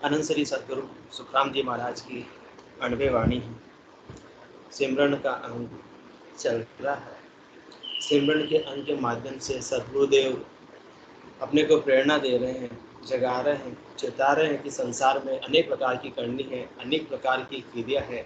अनंत श्री सद्गुरु सुखराम जी महाराज की अणवे वाणी। सिमरन का अंग चल रहा है। सिमरन के अंग के माध्यम से सद्गुरुदेव अपने को प्रेरणा दे रहे हैं, जगा रहे हैं, चेता रहे हैं कि संसार में अनेक प्रकार की करनी है, अनेक प्रकार की क्रिया है,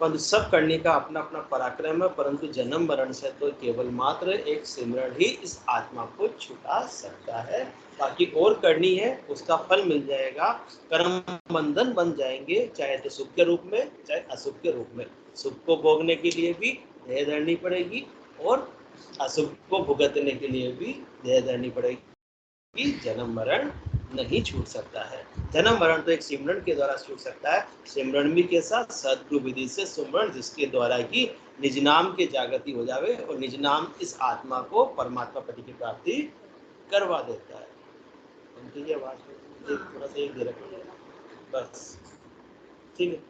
परंतु सब करने का अपना अपना पराक्रम है। परंतु जन्म मरण से तो केवल मात्र एक सिमरण ही इस आत्मा को छुटा सकता है। बाकी और करनी है, उसका फल मिल जाएगा, कर्म बंधन बन जाएंगे, चाहे तो सुख के रूप में चाहे असुख के रूप में। सुख को भोगने के लिए भी देह धरनी पड़ेगी और असुख को भुगतने के लिए भी देह धरनी पड़ेगी। कि जन्म मरण नहीं छूट सकता है। जन्म मरण तो एक सिमरन के द्वारा छूट सकता है। सिमरन भी के साथ सद्गुरु विधि से सुमरण, जिसके द्वारा की निज नाम के जागृति हो जावे और निज नाम इस आत्मा को परमात्मा पति की प्राप्ति करवा देता है। उनकी ये आवाज थोड़ा सा एक दे रखो बस, ठीक है।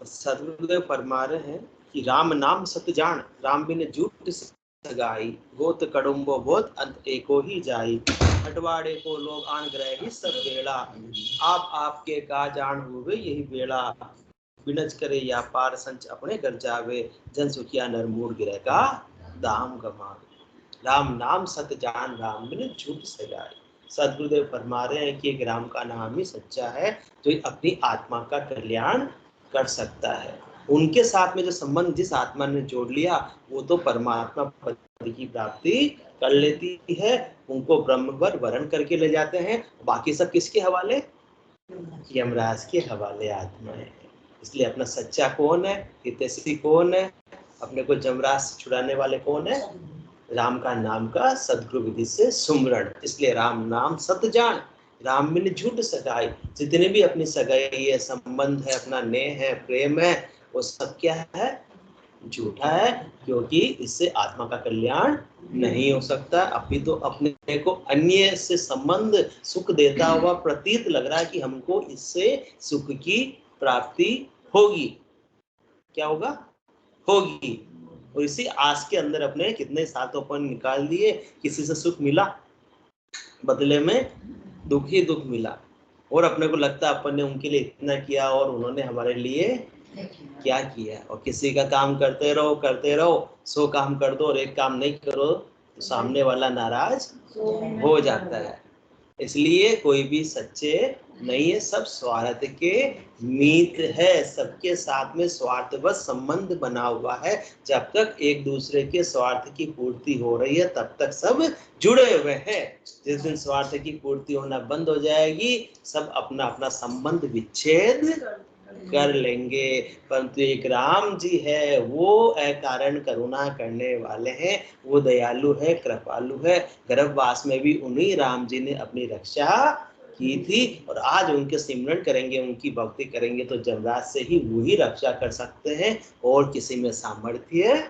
सदगुरुदेव फरमा रहे हैं कि राम नाम सत जान, राम बिन झूठ सगाई, गोत कड़ुम्बो बोध अंत एको ही जाई, हटवाड़े को लोग आन ग्रह ही सब बेड़ा, आप आपके का जान हुए यही बेड़ा, बिनज करे या पार संच अपने घर जावे, जन सुखिया नर मूड गिरे का दाम गमावे। राम नाम सत जान, राम बिन झूठ सगाई। सदगुरुदेव फरमा रहे हैं कि एक राम का नाम ही सच्चा है, तो अपनी आत्मा का कल्याण कर सकता है। उनके साथ में जो संबंध जिस आत्मा ने जोड़ लिया, वो तो परमात्मा पद की प्राप्ति कर लेती है, उनको ब्रह्मवर वरण करके ले जाते हैं। बाकी सब किसके हवाले? यमराज के हवाले आत्माएं हैं। इसलिए अपना सच्चा कौन है, हितैषी कौन है, अपने को यमराज से छुड़ाने वाले कौन है? राम का नाम का सद्गुरु विधि से सुमरण। इसलिए राम नाम सत जान, राम बिन झूठ सगाई। जितने भी अपनी सगाई है, संबंध है, अपना नेह है, प्रेम है, वो सब क्या है? झूठा है, क्योंकि इससे आत्मा का कल्याण नहीं हो सकता। अभी तो अपने को अन्य से संबंध सुख देता हुआ प्रतीत लग रहा है कि हमको इससे सुख की प्राप्ति होगी। क्या होगा? होगी। और इसी आस के अंदर अपने कितने साल तो अपन निकाल दिए, किसी से सुख मिला, बदले में दुख ही दुख मिला, और अपने को लगता है अपन ने उनके लिए इतना किया और उन्होंने हमारे लिए क्या किया। और किसी का काम करते रहो, 100 काम कर दो और एक काम नहीं करो तो सामने वाला नाराज हो जाता है। इसलिए कोई भी सच्चे नहीं है, सब स्वार्थ के मीत है, सबके साथ में स्वार्थवश संबंध बना हुआ है। जब तक एक दूसरे के स्वार्थ की पूर्ति हो रही है तब तक सब जुड़े हुए हैं। जिस दिन स्वार्थ की पूर्ति होना बंद हो जाएगी, सब अपना अपना संबंध विच्छेद कर लेंगे। परंतु एक राम जी है, वो अकारण करुणा करने वाले हैं, वो दयालु है, कृपालु है। गर्भवास में भी उन्हीं राम जी ने अपनी रक्षा की थी, और आज उनके सिमरन करेंगे, उनकी भक्ति करेंगे तो जमराज से ही वो ही रक्षा कर सकते हैं, और किसी में सामर्थ्य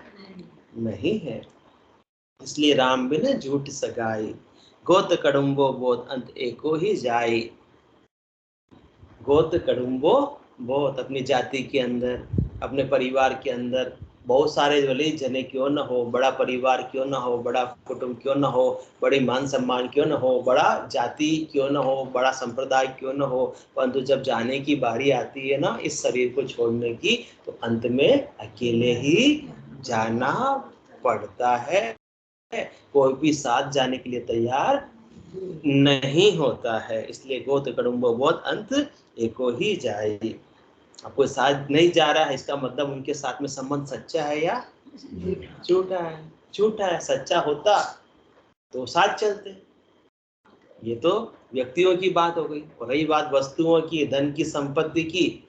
नहीं है। इसलिए राम बिन झूठ सगाई, गोत कड़ुम्बो बोध अंत एको ही जाई। गोत कड़ुम्बो बहुत, अपनी जाति के अंदर, अपने परिवार के अंदर बहुत सारे भले जने क्यों न हो, बड़ा परिवार क्यों न हो, बड़ा कुटुंब क्यों न हो, बड़ी मान सम्मान क्यों न हो, बड़ा जाति क्यों न हो, बड़ा संप्रदाय क्यों न हो, परंतु जब जाने की बारी आती है ना इस शरीर को छोड़ने की, तो अंत में अकेले ही जाना पड़ता है। कोई भी साथ जाने के लिए तैयार नहीं होता है। इसलिए गोत कड़ुम्बो बहुत अंत एको ही जाए। अब कोई साथ नहीं जा रहा है, इसका मतलब उनके साथ में संबंध सच्चा है या झूठा है? झूठा है। सच्चा होता तो साथ चलते। ये तो व्यक्तियों की बात हो गई, और रही बात वस्तुओं की, धन की, संपत्ति की,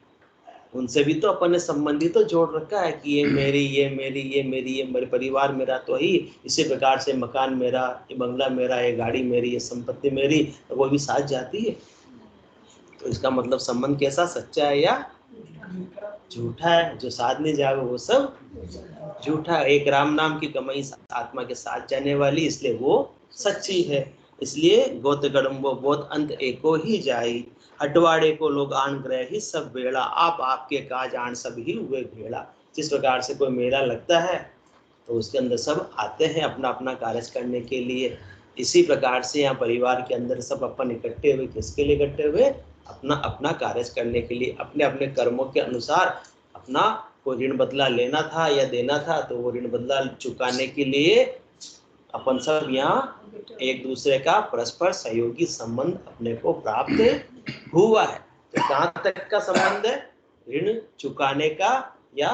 उनसे भी तो अपन ने संबंधी तो जोड़ रखा है कि ये मेरी, ये मेरी, ये मेरी, ये मेरे परिवार मेरा, तो ही इसी प्रकार से मकान मेरा, ये बंगला मेरा, ये गाड़ी मेरी, ये संपत्ति मेरी, तो वो भी साथ जाती है। तो इसका मतलब संबंध कैसा? सच्चा है या झूठा है? जो साथ नहीं जावे वो सब झूठा। एक राम नाम की कमाई आत्मा के साथ जाने वाली, इसलिए वो सच्ची है। इसलिए गोत गड़म्बो बोध अंत एको ही जाई, हटवाड़े को लोग आन ग्रह ही सब बेड़ा, आप आपके काज आन सब ही हुए भेड़ा। जिस प्रकार से कोई मेला लगता है तो उसके अंदर सब आते हैं अपना अपना कार्य करने के लिए। इसी प्रकार से यहाँ परिवार के अंदर सब अपन इकट्ठे हुए, किसके लिए इकट्ठे हुए? अपना अपना कार्य करने के लिए, अपने अपने कर्मों के अनुसार अपना कोई ऋण बदला लेना था या देना था, तो वो ऋण बदला चुकाने के लिए अपन सब यहाँ एक दूसरे का परस्पर सहयोगी संबंध अपने को प्राप्त हुआ है। तो कहाँ तक का संबंध है? ऋण चुकाने का या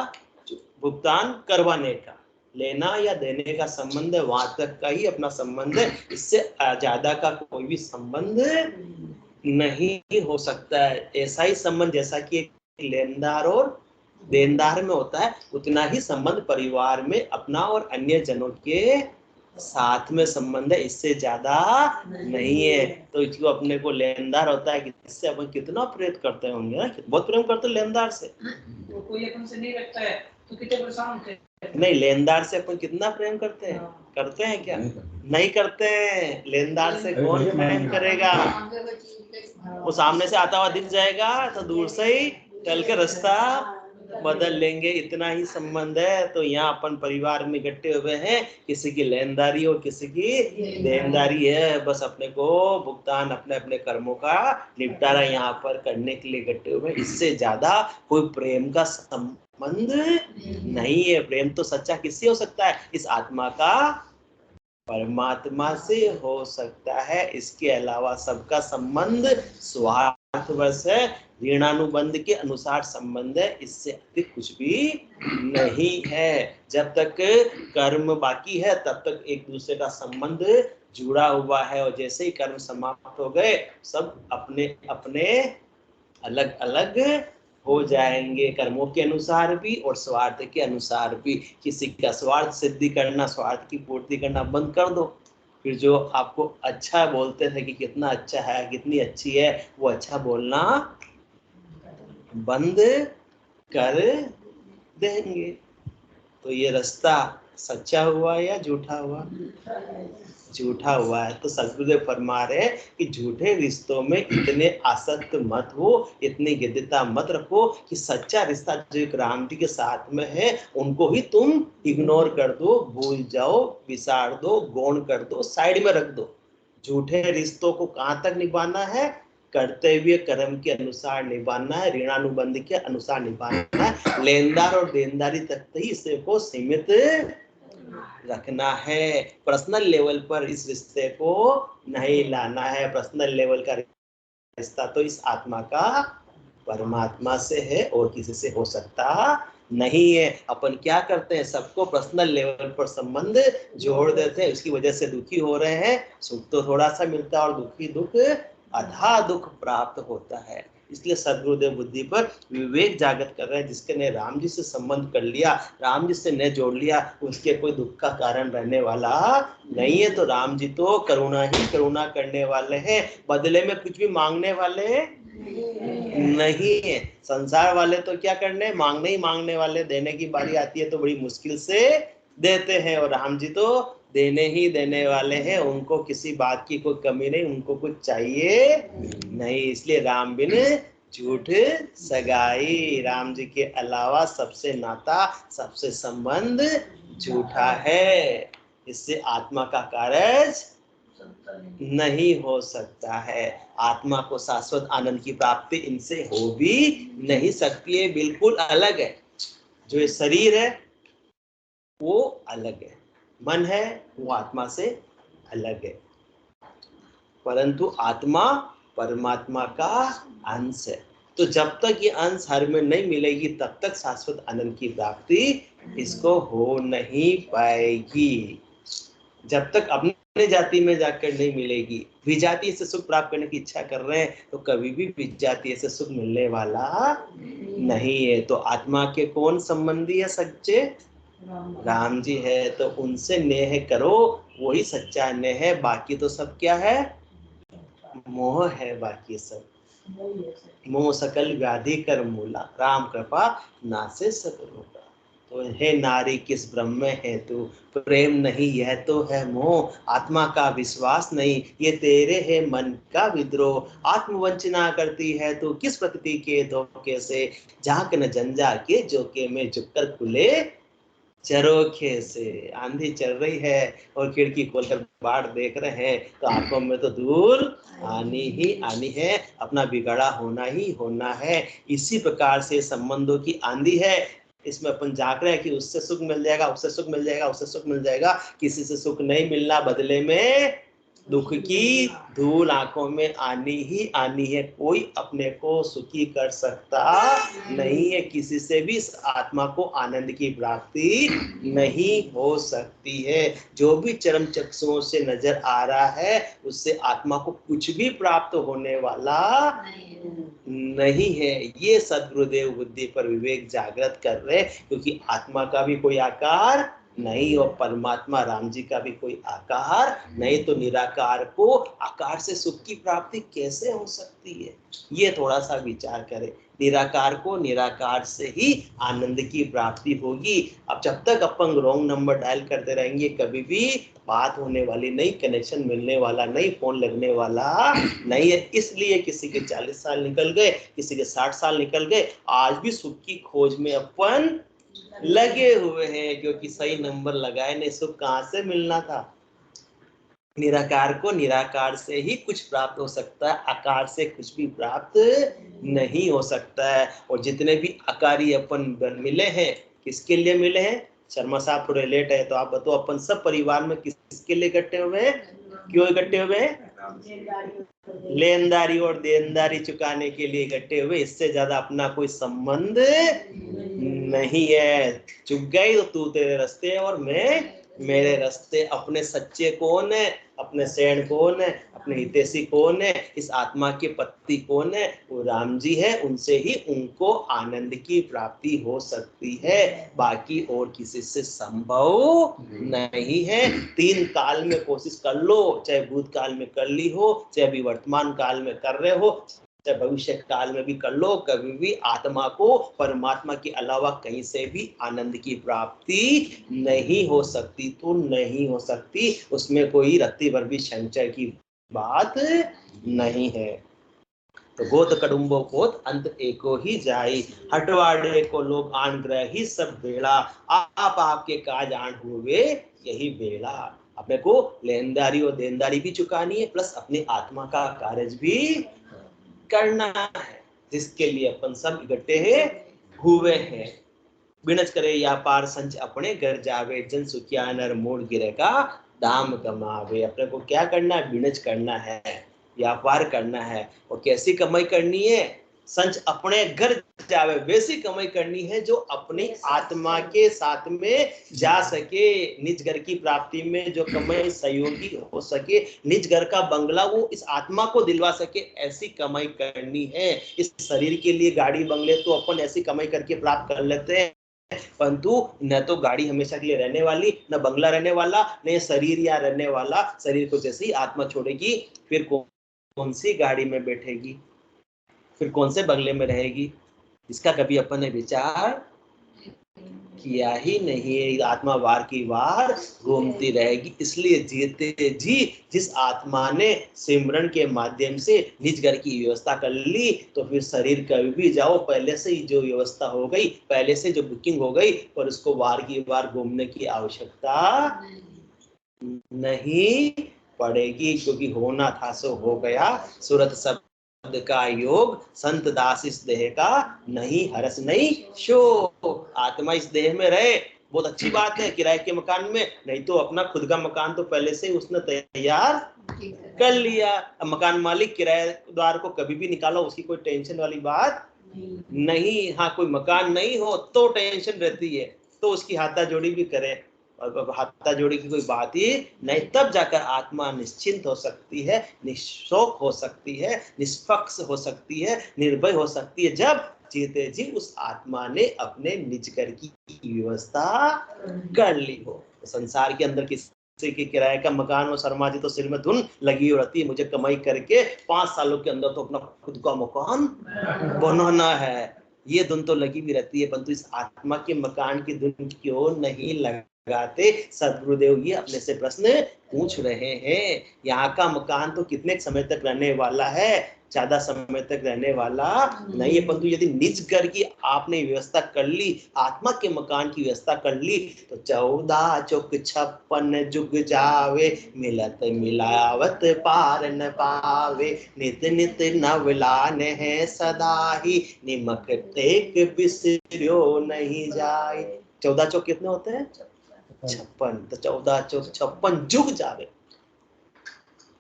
भुगतान करवाने का, लेना या देने का संबंध है, वहां तक का ही अपना संबंध है। इससे ज्यादा का कोई भी संबंध नहीं हो सकता है। ऐसा ही संबंध जैसा कि एक लेनदार और देनदार में होता है, उतना ही संबंध परिवार में अपना और अन्य जनों के साथ में संबंध है, इससे ज्यादा नहीं है। तो इसको अपने को लेनदार होता है, इससे अपन कितना प्रेम करते होंगे ना, बहुत प्रेम करते हैं लेनदार से। तो कोई अपन से नहीं रखता है तो कितने परेशान होते हैं। नहीं, लेनदार से अपन कितना प्रेम करते हैं? करते हैं क्या? नहीं करते हैं। लेनदार से कौन प्रेम करेगा? वो सामने से आता हुआ दिख जाएगा तो दूर से ही चल के रास्ता बदल लेंगे, इतना ही संबंध है। तो यहाँ अपन परिवार में इकट्ठे हुए हैं, किसी की लेनदारी और किसी की देनदारी है, बस अपने को भुगतान अपने अपने कर्मों का निपटारा यहाँ पर करने के लिए इकट्ठे हुए हैं। इससे ज्यादा कोई प्रेम का संबंध नहीं है। प्रेम तो सच्चा किससे हो सकता है? इस आत्मा का परमात्मा से हो सकता है। इसके अलावा सबका संबंध स्वार्थवश है, ऋणानुबंध के अनुसार संबंध है, इससे अधिक कुछ भी नहीं है। जब तक कर्म बाकी है तब तक एक दूसरे का संबंध जुड़ा हुआ है, और जैसे ही कर्म समाप्त हो गए सब अपने अपने अलग अलग हो जाएंगे, कर्मों के अनुसार भी और स्वार्थ के अनुसार भी। किसी का स्वार्थ सिद्धि करना, स्वार्थ की पूर्ति करना बंद कर दो, फिर जो आपको अच्छा बोलते थे कि कितना अच्छा है, कितनी अच्छी है, वो अच्छा बोलना बंद कर देंगे। तो ये रास्ता सच्चा हुआ या झूठा हुआ? झूठा हुआ है। तो सदगुरुदेव फरमा रहे कि झूठे रिश्तों में इतने आसक्त मत हो, इतनी गिद्धता मत रखो कि सच्चा रिश्ता जो एक राम जी के साथ में है उनको ही तुम इग्नोर कर दो, भूल जाओ, विसार दो, गौण कर दो, साइड में रख दो। झूठे रिश्तों को कहाँ तक निभाना है? करते हुए कर्म के अनुसार निभाना है, ऋणानुबंध के अनुसार निभाना है, लेनदार और देनदारी तक ही इसे को सीमित रखना है। पर्सनल लेवल पर इस रिश्ते को नहीं लाना है। पर्सनल लेवल का रिश्ता तो इस आत्मा का परमात्मा से है और किसी से हो सकता नहीं है। अपन क्या करते हैं? सबको पर्सनल लेवल पर संबंध जोड़ देते हैं, उसकी वजह से दुखी हो रहे हैं। सुख तो थोड़ा सा मिलता है और दुखी दुख आधा दुख प्राप्त होता है। इसलिए सदगुरुदेव बुद्धि पर विवेक जागृत कर रहे हैं। जिसके ने राम जी से संबंध कर लिया, राम जी से ने जोड़ लिया, उसके कोई दुख का कारण रहने वाला नहीं है। तो राम जी तो करुणा ही करुणा करने वाले हैं, बदले में कुछ भी मांगने वाले नहीं है। संसार वाले तो क्या करने, मांगने ही मांगने वाले, देने की बारी आती है तो बड़ी मुश्किल से देते हैं। और राम जी तो देने ही देने वाले हैं, उनको किसी बात की कोई कमी नहीं, उनको कुछ चाहिए नहीं। इसलिए राम बिन झूठ सगाई, राम जी के अलावा सबसे नाता, सबसे संबंध झूठा है। इससे आत्मा का कार्य नहीं हो सकता है। आत्मा को शाश्वत आनंद की प्राप्ति इनसे हो भी नहीं सकती है, बिल्कुल अलग है। जो ये शरीर है वो अलग है, मन है वो आत्मा से अलग है, परंतु आत्मा परमात्मा का अंश है। तो जब तक ये अंश हर में नहीं मिलेगी तब तक शाश्वत आनंद की प्राप्ति इसको हो नहीं पाएगी। जब तक अपने जाति में जाकर नहीं मिलेगी। विजातीय से सुख प्राप्त करने की इच्छा कर रहे हैं तो कभी भी विजातीय से सुख मिलने वाला नहीं है। तो आत्मा के कौन संबंधी है सच्चे? राम जी है। तो उनसे नेह करो, वही सच्चा नेह है। बाकी तो सब क्या है? मोह है। बाकी सब मोह सकल व्याधि कर मूला, राम कृपा नासे सब रोगा। तो हे नारी किस ब्रह्म में है तू, प्रेम नहीं यह तो है मोह, आत्मा का विश्वास नहीं ये तेरे है मन का विद्रोह। आत्मवंचना करती है तू किस प्रकृति के धोखे से, झांक न जंजा के जोके में झुककर खुले झरोखे से आंधी चल रही है और खिड़की खोलकर बाहर देख रहे हैं तो आंखों में तो धूल आनी ही आनी है, अपना बिगड़ा होना ही होना है। इसी प्रकार से संबंधों की आंधी है, इसमें अपन झांक रहे हैं कि उससे सुख मिल जाएगा, उससे सुख मिल जाएगा, उससे सुख मिल जाएगा, किसी से सुख नहीं मिलना, बदले में दुख की धूल आंखों में आनी ही आनी है। कोई अपने को सुखी कर सकता नहीं है, किसी से भी इस आत्मा को आनंद की प्राप्ति नहीं हो सकती है। जो भी चरम चक्षुओं से नजर आ रहा है उससे आत्मा को कुछ भी प्राप्त होने वाला नहीं है। ये सद्गुरुदेव बुद्धि पर विवेक जागृत कर रहे, क्योंकि आत्मा का भी कोई आकार नहीं और परमात्मा राम जी का भी कोई आकार नहीं, तो निराकार को आकार से सुख की प्राप्ति कैसे हो सकती है, ये थोड़ा सा विचार करें। निराकार को निराकार से ही आनंद की प्राप्ति होगी। अब जब तक अपन रॉन्ग नंबर डायल करते रहेंगे कभी भी बात होने वाली नहीं, कनेक्शन मिलने वाला नहीं, फोन लगने वाला नहीं है। इसलिए किसी के 40 साल निकल गए, किसी के 60 साल निकल गए, आज भी सुख की खोज में अपन लगे हुए हैं, क्योंकि सही नंबर लगाए नहीं, सुख कहां से मिलना था। निराकार को निराकार से ही कुछ प्राप्त हो सकता है, आकार से कुछ भी प्राप्त नहीं हो सकता है। और जितने भी आकारी अपन मिले हैं, किसके लिए मिले हैं? शर्मा साहब थोड़े लेट है तो आप बताओ, अपन सब परिवार में किसके लिए इकट्ठे हुए हैं, क्यों इकट्ठे हुए हैं? लेनदारी और देनदारी चुकाने के लिए इकट्ठे हुए, इससे ज्यादा अपना कोई संबंध नहीं है। चुक गई तो तू तेरे रास्ते और मैं मेरे रास्ते। अपने सच्चे कौन है, अपने सैन कौन है, अपने हितैषी कौन है, इस आत्मा के पति कौन है? वो राम जी है। उनसे ही उनको आनंद की प्राप्ति हो सकती है, बाकी और किसी से संभव नहीं है। 3 काल में कोशिश कर लो, चाहे भूतकाल में कर ली हो, चाहे अभी वर्तमान काल में कर रहे हो, चाहे भविष्य काल में भी कर लो, कभी भी आत्मा को परमात्मा के अलावा कहीं से भी आनंद की प्राप्ति नहीं हो सकती, तो नहीं हो सकती, उसमें कोई रत्ती भर भी संशय की बात नहीं है। तो गोत कड़ुम्बो गोत अंत एको ही जाई, हटवाड़े को लोग आन ग्रह ही सब बेड़ा, आप आपके काज आन हुए यही बेड़ा। अपने को लेनदारी और देनदारी भी चुकानी है, प्लस अपनी आत्मा का कार्य भी करना है, जिसके लिए अपन सब इकट्ठे हुए हैं। बिनच करे या पार संच अपने घर जावे, जन सुखिया नर मूड गिरे का दाम कमावे। अपने को क्या करना है? बिनच करना है, व्यापार करना है। और कैसी कमाई करनी है? संच अपने घर जावे, वैसी कमाई करनी है जो अपनी आत्मा के साथ में जा सके। निज घर की प्राप्ति में जो कमाई सहयोगी हो सके, निज घर का बंगला वो इस आत्मा को दिलवा सके, ऐसी कमाई करनी है। इस शरीर के लिए गाड़ी बंगले तो अपन ऐसी कमाई करके प्राप्त कर लेते हैं, परंतु न तो गाड़ी हमेशा के लिए रहने वाली, न बंगला रहने वाला, न शरीर या रहने वाला। शरीर को जैसे ही आत्मा छोड़ेगी फिर कौन सी गाड़ी में बैठेगी, फिर कौन से बंगले में रहेगी, इसका कभी अपन ने विचार किया ही नहीं है। आत्मा वार की वार घूमती रहेगी। इसलिए जीते जी जिस आत्मा ने सिमरन के माध्यम से निज घर की व्यवस्था कर ली, तो फिर शरीर कभी भी जाओ, पहले से ही जो व्यवस्था हो गई, पहले से जो बुकिंग हो गई, पर उसको वार की वार घूमने की आवश्यकता नहीं पड़ेगी, क्योंकि होना था सो हो गया। सूरत सब का योग, संत दास इस देह का नहीं हरस नहीं शो। आत्मा इस देह में रहे, बहुत अच्छी बात है, किराए के मकान में, नहीं तो अपना खुद का मकान तो पहले से उसने तैयार कर लिया। अब मकान मालिक किराएदार को कभी भी निकालो, उसकी कोई टेंशन वाली बात नहीं। हाँ, कोई मकान नहीं हो तो टेंशन रहती है, तो उसकी हाथा जोड़ी भी करे, और हाथा जोड़ी की कोई बात ही नहीं। तब जाकर आत्मा निश्चिंत हो सकती है, निशोक हो सकती है, निष्पक्ष हो सकती है, निर्भय हो सकती है, जब जीते जी उस आत्मा ने अपने निज घर की व्यवस्था कर ली हो। संसार के अंदर किसी के किराए का मकान हो, शर्मा जी तो सिर में धुन लगी रहती है, मुझे कमाई करके 5 सालों के अंदर तो अपना खुद का मकान बनाना है, ये धुन तो लगी भी रहती है, परंतु इस आत्मा के मकान की धुन क्यों नहीं लग लगाते सदगुरुदेव ये अपने से प्रश्न पूछ रहे हैं। यहाँ का मकान तो कितने समय तक रहने वाला है, ज्यादा समय तक रहने वाला नहीं है, परंतु यदि निज घर की आपने व्यवस्था कर ली, आत्मा के मकान की व्यवस्था कर ली, तो 14 चौक 56 जुग जावे, मिलत मिलावत पार न पावे, नित नित नवलान है सदा ही, निमक एक बिसर्यो नहीं जाए। 14 चौक कितने होते हैं? 56। तो 14 चौक 56 जुग जावे,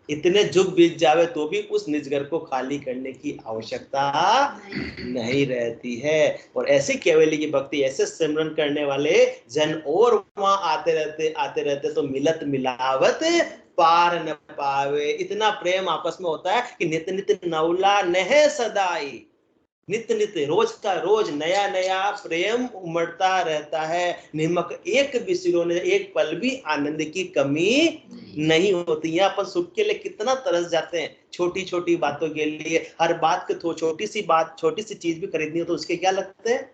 इतने जुग बीत जावे तो भी उस निज घर को खाली करने की आवश्यकता नहीं रहती है। और ऐसी केवली की भक्ति, ऐसे सिमरन करने वाले जन और वहां आते रहते तो मिलत मिलावत पार न पावे। इतना प्रेम आपस में होता है कि नित नित नवला नह सदाई, नित्य नित्य रोज का रोज नया नया प्रेम उमड़ता रहता है। निमक एक बिसरो ने, एक पल भी आनंद की कमी नहीं होती। यहाँ अपन सुख के लिए कितना तरस जाते हैं, छोटी छोटी बातों के लिए। हर बात को छोटी सी बात, छोटी सी चीज भी खरीदनी हो तो उसके क्या लगते हैं?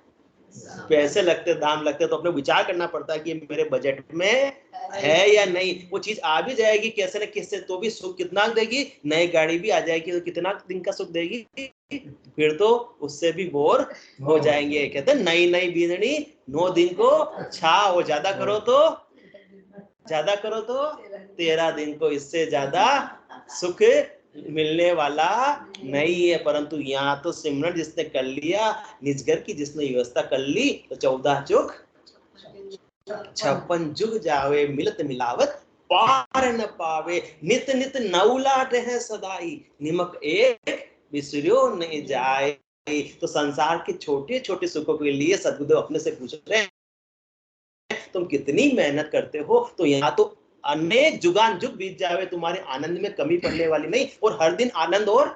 पैसे लगते, दाम लगते। तो अपने विचार करना पड़ता है कि मेरे बजट में है या नहीं। वो चीज आ भी जाएगी कैसे न कैसे, तो भी सुख कितना देगी? नई गाड़ी भी आ जाएगी तो कितना दिन का सुख देगी? फिर तो उससे भी बोर हो जाएंगे। कहते हैं नई नई बींदनी 9 दिन को छाओ, ज्यादा करो तो 13 दिन को, इससे ज्यादा सुख मिलने वाला नहीं है। परंतु यहाँ तो सिमरन जिसने कर लिया, निज घर की जिसने व्यवस्था कर ली, तो 14 चौक 56 जुग जावे, मिलत मिलावत पार न पावे, नित नित नवलाट है सदाई, निमक एक बिसर्यो नहीं जाए। तो संसार के छोटे छोटे सुखों के लिए सदगुरुदेव अपने से पूछ रहे हैं, तुम कितनी मेहनत करते हो? तो यहाँ तो अनेक जुगान जुग बीत जावे, तुम्हारे आनंद में कमी पड़ने वाली नहीं, और हर दिन आनंद और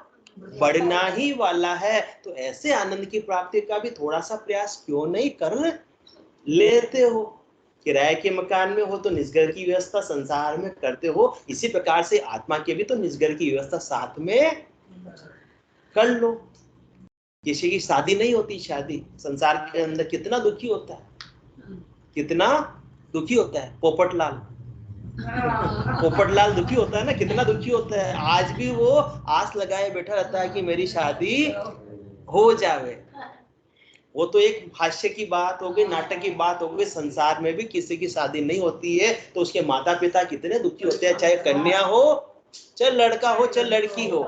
बढ़ना ही वाला है। तो ऐसे आनंद की प्राप्ति का भी थोड़ा सा प्रयास क्यों नहीं कर लेते हो? किराए के मकान में हो तो निजगर की व्यवस्था संसार में करते हो, इसी प्रकार से आत्मा के भी तो निजगर की व्यवस्था साथ में कर लो। किसी की शादी नहीं होती, शादी संसार के अंदर कितना दुखी होता है, कितना दुखी होता है। पोपटलाल दुखी होता है ना, कितना दुखी होता है। आज भी वो आस लगाए बैठा रहता है कि मेरी शादी हो जावे। वो तो एक हास्य की बात हो गई, नाटक की बात हो गई। संसार में भी किसी की शादी नहीं होती है तो उसके माता पिता कितने दुखी होते हैं, चाहे कन्या हो, चाहे लड़का हो, चाहे लड़की हो।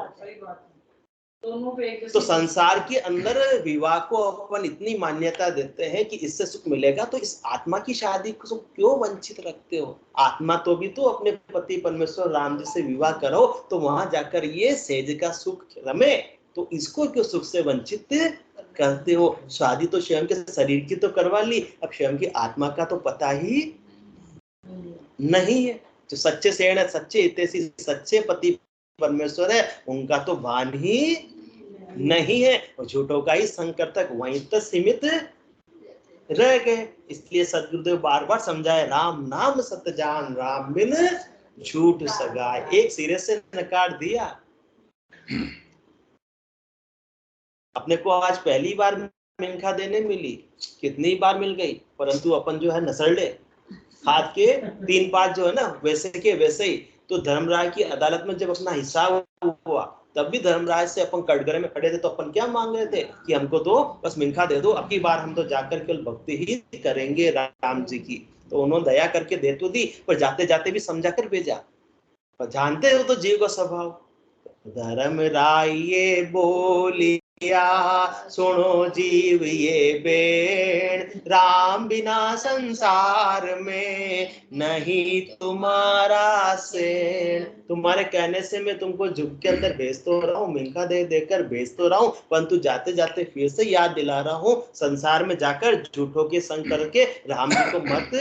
तो संसार के अंदर विवाह को अपन इतनी मान्यता देते हैं कि इससे सुख मिलेगा, तो इस आत्मा की शादी को क्यों वंचित रखते हो? आत्मा तो भी तो अपने पति परमेश्वर राम जी से विवाह करो, तो वहां जाकर ये सेज का सुख रमे, तो इसको क्यों सुख से वंचित करते हो? शादी तो स्वयं के शरीर की तो करवा ली, अब स्वयं की आत्मा का तो पता ही नहीं है। जो सच्चे सेण है, सच्चे हितैषी, सच्चे पति परमेश्वर है, उनका तो भान ही नहीं है। और झूठों का ही संकट तक वहीं तक सीमित रह गए। इसलिए सदगुरुदेव बार बार समझाए, राम नाम सत जान, राम बिन झूठ सगाए। एक सिरे से नकार दिया। अपने को आज पहली बार मिनखा देने मिली, कितनी बार मिल गई, परंतु अपन जो है नसरले हाथ के 3 पांच जो है ना, वैसे के वैसे ही। तो धर्मराज की अदालत में जब अपना हिसाब हुआ, तब भी धर्मराज से अपन कटघरे में खड़े थे, तो अपन क्या मांग रहे थे कि हमको तो बस मिनखा दे दो, अब की बार हम तो जाकर केवल भक्ति ही करेंगे राम जी की। तो उन्होंने दया करके दे तो दी, पर जाते जाते भी समझा कर भेजा। पर जानते हो तो जीव का स्वभाव, धर्म राय ये बोली सुनो जीव ये बेण, राम बिना संसार में नहीं तुम्हारा सेण। तुम्हारे कहने से मैं तुमको जुग के अंदर भेज तो रहा हूँ, मिनखा दे देकर भेज तो रहा हूँ, परंतु जाते जाते फिर से याद दिला रहा हूँ, संसार में जाकर झूठों के संग करके राम जी को मत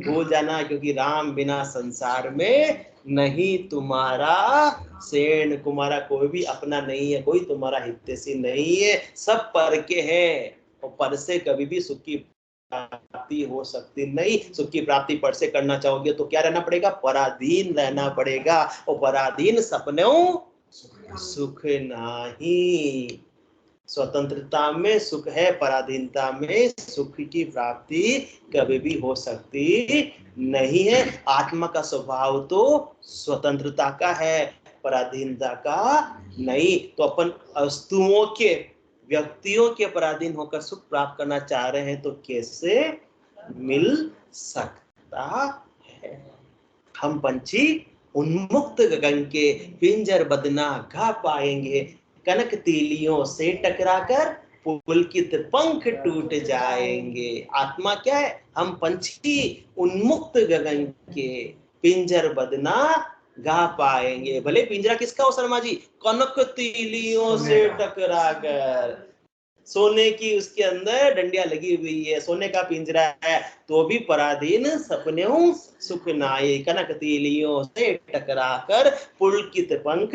भूल जाना, क्योंकि राम बिना संसार में नहीं तुम्हारा सेण। तुम्हारा कोई भी अपना नहीं है, कोई तुम्हारा हितैषी नहीं है, सब पर के हैं, और पर से कभी भी सुख की प्राप्ति हो सकती नहीं। सुख की प्राप्ति पर से करना चाहोगे तो क्या रहना पड़ेगा? पराधीन रहना पड़ेगा, और पराधीन सपनों सुख नहीं। स्वतंत्रता में सुख है, पराधीनता में सुख की प्राप्ति कभी भी हो सकती नहीं है। आत्मा का स्वभाव तो स्वतंत्रता का है, पराधीनता का नहीं। तो अपन वस्तुओं के, व्यक्तियों के पराधीन होकर सुख प्राप्त करना चाह रहे हैं तो कैसे मिल सकता है। हम पंछी उन्मुक्त गगन के पिंजर बदना गा पाएंगे, कनक तीलियों से टकराकर पुलकित पंख टूट जाएंगे। आत्मा क्या है? हम पंछी उन्मुक्त गगन के पिंजर बदना गा पाएंगे। भले पिंजरा किसका हो शर्मा जी? कनक तीलियों से टकराकर। सोने की उसके अंदर डंडिया लगी हुई है, सोने का पिंजरा है, तो भी पराधीन सपनेऊ सुख नाई, कनक तीलियों से टकराकर पुलकित पंख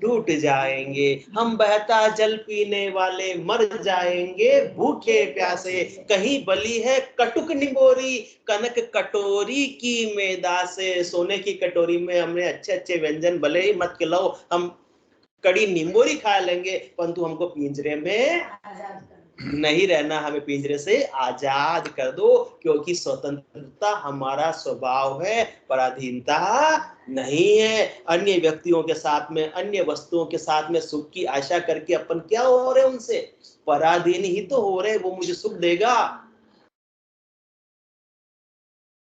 टूट जाएंगे। हम बहता जल पीने वाले मर जाएंगे भूखे प्यासे, कहीं बली है कटुक निबोरी, कनक कटोरी की मैदा से। सोने की कटोरी में हमने अच्छे अच्छे व्यंजन भले ही मत खिलाओ, हम कड़ी निम्बोरी खा लेंगे, परंतु हमको पिंजरे में नहीं रहना, हमें पिंजरे से आजाद कर दो, क्योंकि स्वतंत्रता हमारा स्वभाव है, पराधीनता नहीं है। अन्य व्यक्तियों के साथ में, अन्य वस्तुओं के साथ में सुख की आशा करके अपन क्या हो रहे हैं? उनसे पराधीन ही तो हो रहे। वो मुझे सुख देगा,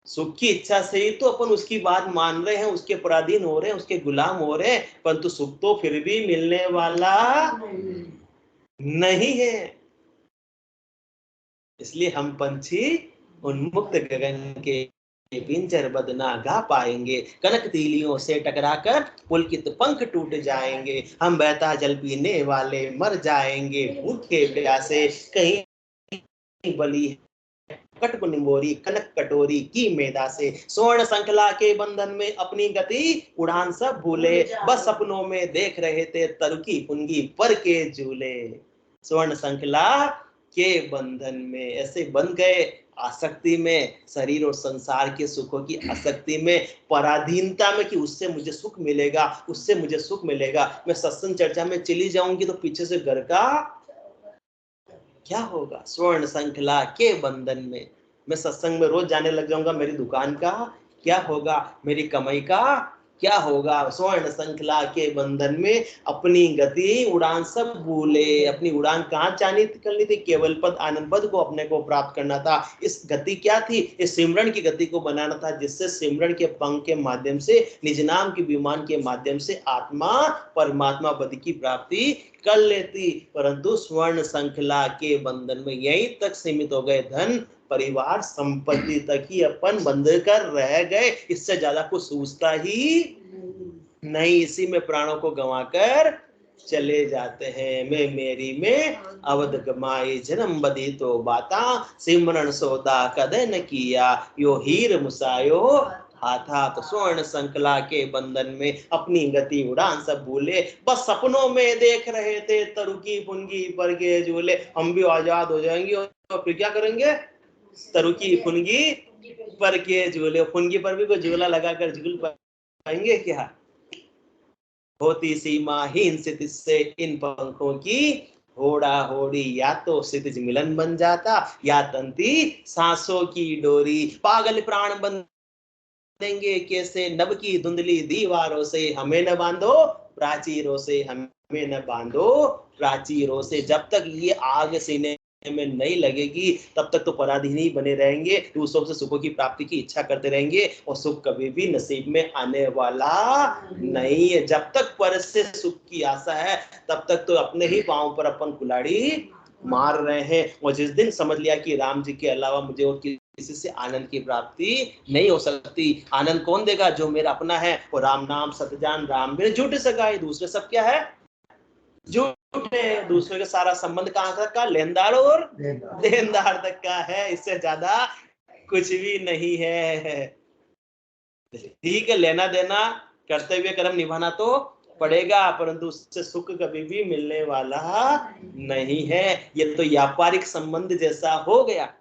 सुख की इच्छा से ही तो अपन उसकी बात मान रहे हैं, उसके पराधीन हो रहे हैं, उसके गुलाम हो रहे हैं, परंतु सुख तो फिर भी मिलने वाला नहीं है। इसलिए हम पंछी उन्मुक्त गगन के पिंजर बदना गा पाएंगे, कनक तीलियों से टकराकर पुलकित पंख टूट जाएंगे। हम बहता जल पीने वाले मर जाएंगे भूखे प्यासे, कहीं बली कटक निम्बोरी, कनक कटोरी की मैदा से। स्वर्ण संखला के बंधन में अपनी गति उड़ान सब भूले, बस सपनों में देख रहे थे तरुकी पुंगी पर के झूले। स्वर्ण संखला के बंधन में ऐसे बंध गए, आसक्ति में, शरीर और संसार के सुखों की आसक्ति में, पराधीनता में कि उससे मुझे सुख मिलेगा, उससे मुझे सुख मिलेगा। मैं सत्संग चर्चा में चली जाऊंगी तो पीछे से घर का क्या होगा? स्वर्ण संखला के बंधन में मैं सत्संग में रोज जाने लग जाऊंगा, मेरी दुकान का क्या होगा? मेरी कमाई का क्या होगा? स्वर्ण संखला के बंधन में अपनी गति उड़ान सब भूले। अपनी उड़ान कहाँ जानी करनी थी? केवल पद आनंद पद को अपने को प्राप्त करना था। इस गति क्या थी? इस सिमरन की गति को बनाना था, जिससे सिमरन के पंख के माध्यम से, निज नाम के विमान के माध्यम से आत्मा परमात्मा पद की प्राप्ति कर लेती। परंतु स्वर्ण संखला के बंधन में यहीं तक सीमित हो गए, धन परिवार संपत्ति तक ही अपन बंध कर रह गए। इससे ज्यादा कुछ सूझता ही नहीं, इसी में प्राणों को गंवाकर चले जाते हैं। मैं मेरी में अवध गमाई जन्म बदी तो बाता, सिमरन सौदा कदे न किया, यो हीर मुसायो हाथा। तो स्वर्ण संकला के बंधन में अपनी गति उड़ान सब भूले, बस सपनों में देख रहे थे तरुकी फुनगी पर के झूले। हम भी आजाद हो जाएंगे और फिर क्या करेंगे? तरुकी फुनगी पर के झूले। फुनगी पर भी कोई झूला लगाकर झूल पाएंगे क्या? होती सीमाहीन क्षितिज से इन पंखों की होड़ा होड़ी, या तो क्षितिज मिलन बन जाता या तंती सांसों की डोरी। पागल प्राण बन देंगे कैसे नभ की धुंधली दीवारों से, हमें न बांधो प्राचीरों से, हमें न बांधो प्राचीरों से। जब तक ये आग सीने में नहीं लगेगी तब तक तो पराधीन ही बने रहेंगे, दूसरों से सुखों की प्राप्ति की इच्छा करते रहेंगे और सुख कभी भी नसीब में आने वाला नहीं है। जब तक पर से सुख की आशा है तब तक तो अपने ही पांव पर अपन कुल्हाड़ी मार रहे हैं। और जिस दिन समझ लिया कि राम जी के अलावा मुझे और किसी से आनंद की प्राप्ति नहीं हो सकती, आनंद कौन देगा? जो मेरा अपना है। और राम नाम सतजान, राम बिन झूठ सगाई। दूसरे सब क्या है? झूठ है। दूसरे का सारा संबंध कहाँ तक का? लेनदार और देनदार तक का है, इससे ज्यादा कुछ भी नहीं है। ठीक है, लेना देना करते हुए कर्म निभाना तो पड़ेगा, परंतु उससे सुख कभी भी मिलने वाला नहीं है। ये तो व्यापारिक संबंध जैसा हो गया,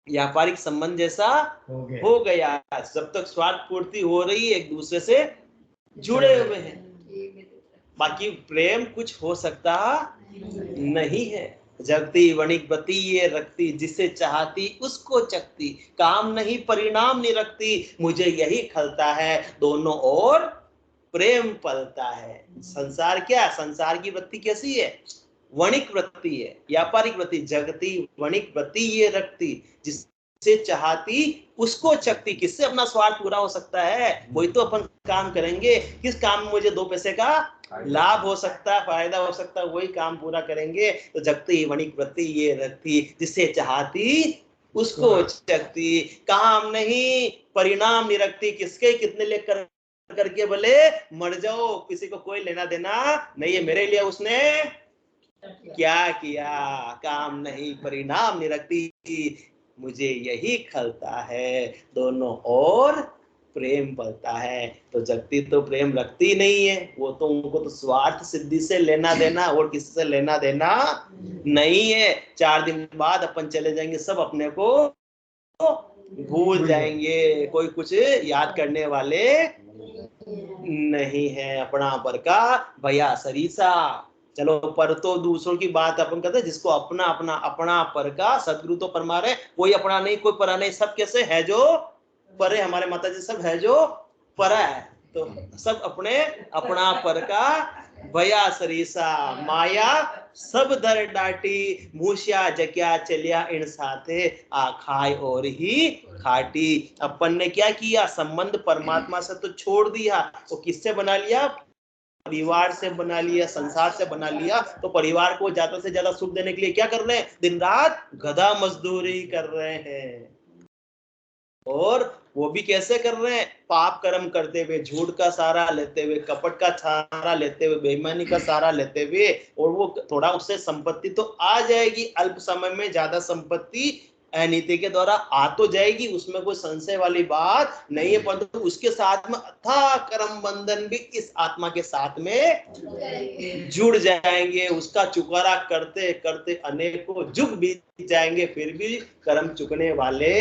व्यापारिक संबंध जैसा हो गया। जब तक स्वार्थ पूर्ति हो रही है, एक दूसरे से जुड़े हुए हैं, बाकी प्रेम कुछ हो सकता नहीं है। जगती वणिक बती ये रखती, जिसे चाहती उसको चखती, काम नहीं परिणाम नहीं रखती, मुझे यही खलता है, दोनों ओर प्रेम पलता है। संसार क्या, संसार की वृत्ति कैसी है, वणिक वृत्ति है, व्यापारिक वृत्ति। जगती वणिक वृत्ति ये रखती, जिससे चाहती उसको चखती। किससे अपना स्वार्थ पूरा हो सकता है, वही तो अपन काम करेंगे। किस काम में मुझे 2 पैसे का लाभ हो सकता है, फायदा हो सकता है, वही काम पूरा करेंगे। तो जगती वणिक वृत्ति ये रखती, जिससे चाहती उसको चखती, काम नहीं परिणाम नहीं रखती। किसके कितने लेकर करके भले मर जाओ, किसी को कोई लेना देना नहीं है, मेरे लिए उसने क्या किया, काम नहीं परिणाम नहीं रखती, मुझे यही खलता है, दोनों ओर प्रेम पलता है। तो जगती तो प्रेम रखती नहीं है, वो तो उनको तो स्वार्थ सिद्धि से लेना देना, और किससे लेना देना नहीं है। 4 दिन बाद अपन चले जाएंगे, सब अपने को भूल जाएंगे, कोई कुछ याद करने वाले नहीं है। अपना पर का भया सरीसा। चलो पर तो दूसरों की बात अपन कहते हैं, जिसको अपना अपना अपना पर का, सदगुरु तो फरमा रहे कोई अपना नहीं कोई परा नहीं, सब कैसे है जो परे, हमारे माता जी सब है जो परा है। तो सब अपने अपना पर का भया सरीसा, माया सब दर डाटी, मूसिया जक्या चलिया इन साथे, आ खाए और ही खाटी। अपन ने क्या किया, संबंध परमात्मा से तो छोड़ दिया, वो किससे बना लिया, परिवार से बना लिया, संसार से बना लिया। तो परिवार को ज्यादा से ज्यादा सुख देने के लिए क्या कर रहे हैं, दिन रात गधा मजदूरी कर रहे हैं। और वो भी कैसे कर रहे हैं, पाप कर्म करते हुए, झूठ का सहारा लेते हुए, कपट का सहारा लेते हुए, बेईमानी का सहारा लेते हुए। और वो थोड़ा उससे संपत्ति तो आ जाएगी, अल्प समय में ज्यादा संपत्ति अनीति के द्वारा आ तो जाएगी, उसमें कोई संशय वाली बात नहीं है, परंतु उसके साथ में अथाह कर्म बंधन भी इस आत्मा के साथ में जुड़ जाएंगे। उसका चुकारा करते करते अनेकों युग बीत जाएंगे, फिर भी कर्म चुकने वाले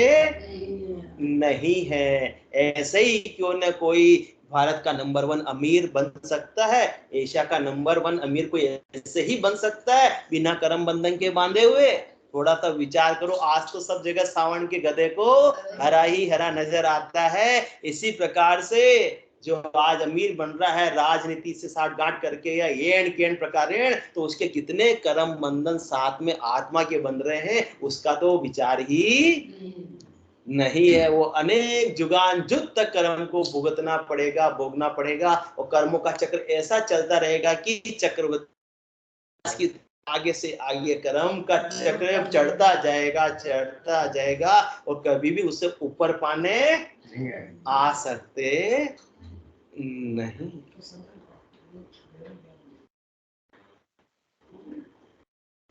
नहीं है। ऐसे ही क्यों न कोई भारत का नंबर 1 अमीर बन सकता है, एशिया का नंबर 1 अमीर कोई ऐसे ही बन सकता है बिना कर्म बंधन के बांधे हुए। थोड़ा सा विचार करो, आज तो सब जगह सावन के गधे को हरा ही हरा नजर आता है। इसी प्रकार से जो आज अमीर बन रहा है राजनीति से साठ गांठ करके या येन केन प्रकारेण, तो उसके कितने कर्म बंधन साथ में आत्मा के बन रहे हैं, उसका तो विचार ही नहीं है। वो अनेक जुगान जुग तक कर्म को भुगतना पड़ेगा, भोगना पड़ेगा, और कर्मों का चक्र ऐसा चलता रहेगा कि चक्रवर्ती आगे से आगे कर्म का चक्र चढ़ता जाएगा, और कभी भी उससे ऊपर पाने आ सकते नहीं।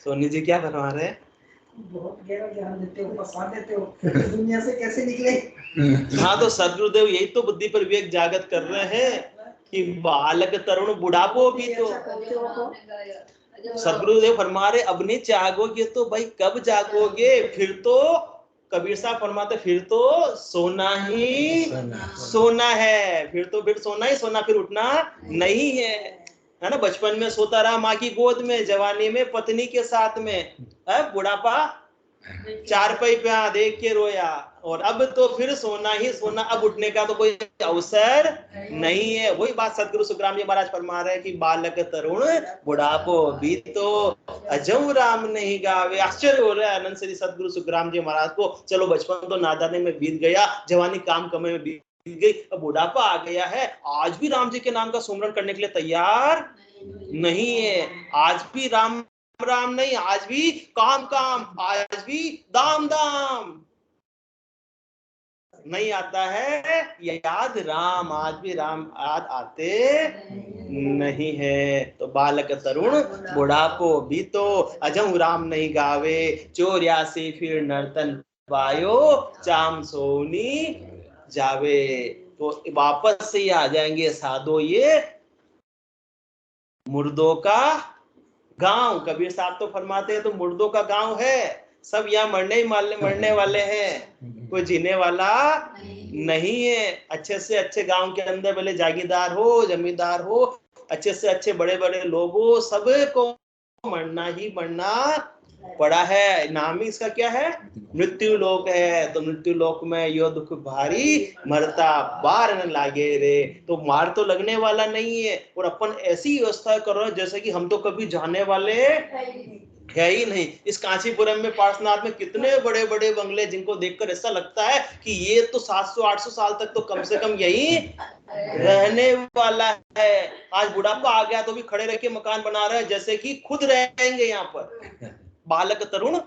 सोनी जी क्या फरमा रहे हैं, बहुत गहरा ज्ञान देते हो, फंसा देते हो, दुनिया से कैसे निकले। हाँ, तो सदगुरुदेव यही तो बुद्धि पर विवेक जागृत कर रहे हैं कि बालक तरुण बुढ़ापो भी तो। सदगुरुदेव फरमा रहे अब नहीं जागोगे तो भाई कब जागोगे, फिर तो कबीर साहब फरमाते फिर तो सोना ही सोना है, फिर सोना ही सोना, फिर उठना नहीं है ना। बचपन में सोता रहा माँ की गोद में, जवानी में पत्नी के साथ में, बुढ़ापा चारपाई पे देख के रोया, और अब तो फिर सोना ही सोना, अब उठने का तो कोई अवसर नहीं है। वही बात सदगुरु सुखराम जी महाराज फरमा रहे हैं कि बालक तरुण बुढ़ापो भी तो अजम राम नहीं गावे। आश्चर्य हो रहा है आनंद श्री सदगुरु सुखराम जी महाराज को। चलो बचपन तो नादाने में बीत गया, जवानी काम कमे में बीत गई, अब बुढ़ापा आ गया है, आज भी राम जी के नाम का सुमरन करने के लिए तैयार नहीं है। आज भी राम राम नहीं, आज भी काम काम, आज भी दाम दाम नहीं आता है याद राम, आज भी राम याद आते नहीं है। तो बालक तरुण बुढ़ापो भी तो अजम राम नहीं गावे, 84 फिर नर्तन वायो चाम सोनी जावे। तो वापस से आ जाएंगे साधो ये मुर्दों का गांव। कबीर साहब तो फरमाते हैं तो मुर्दों का गांव है, सब यहाँ मरने वाले हैं, कोई जीने वाला नहीं है। अच्छे से अच्छे गांव के अंदर भले जागीरदार हो, जमींदार हो, अच्छे से अच्छे बड़े बड़े लोग हो, सबको मरना ही मरना पड़ा है। नाम ही इसका क्या है? मृत्यु लोक है। तो मृत्यु लोक में यो दुख भारी, मरता बार न लागे रे। तो मार तो लगने वाला नहीं है, और अपन ऐसी व्यवस्था कर रहे हैं जैसे कि हम तो कभी जाने वाले है ही नहीं। इस कांचीपुरम में, पार्श्वनाथ में कितने बड़े बड़े बंगले, जिनको देखकर ऐसा लगता है कि ये तो 700-800 साल तक तो कम से कम यही रहने वाला है। आज बुढ़ापा आ गया तो भी खड़े रह के मकान बना रहे हैं जैसे कि खुद रहेंगे यहाँ पर। बालक तरुण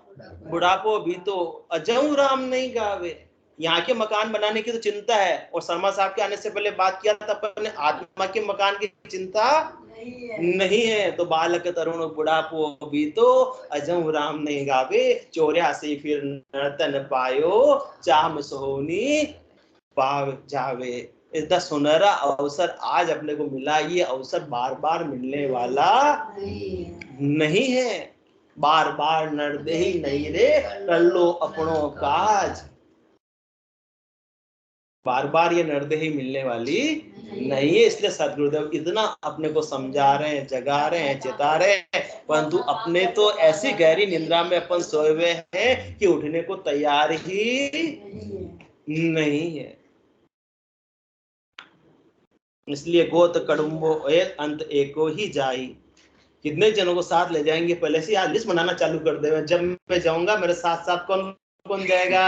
बुढ़ापो भी तो अजऊ राम नहीं गावे। यहाँ के मकान बनाने की तो चिंता है, और शर्मा साहब के आने से पहले बात किया था अपन ने, आत्मा के मकान की चिंता नहीं है। तो बालक तरुण बुढ़ापो भी तो अजऊ राम नहीं गावे। 84 फिर नर्तन पायो, चाम सोनी पाव जावे। इसका सुनहरा अवसर आज अपने को मिला, ये अवसर बार बार मिलने वाला नहीं है। बार बार नरदेही नहीं रे, कर लो अपनों काज। बार बार ये नरदेही मिलने वाली नहीं है। इसलिए सदगुरुदेव इतना अपने को समझा रहे हैं, जगा रहे हैं, चेता रहे हैं, परंतु अपने तो ऐसी गहरी निद्रा में अपन सोए हुए हैं कि उठने को तैयार ही नहीं है। इसलिए गोत कड़ुम्बो अंत एको ही जाई। कितने जनों को साथ ले जाएंगे, पहले से आज लिस्ट बनाना चालू कर दे। जब मैं जाऊंगा मेरे साथ साथ कौन कौन जाएगा,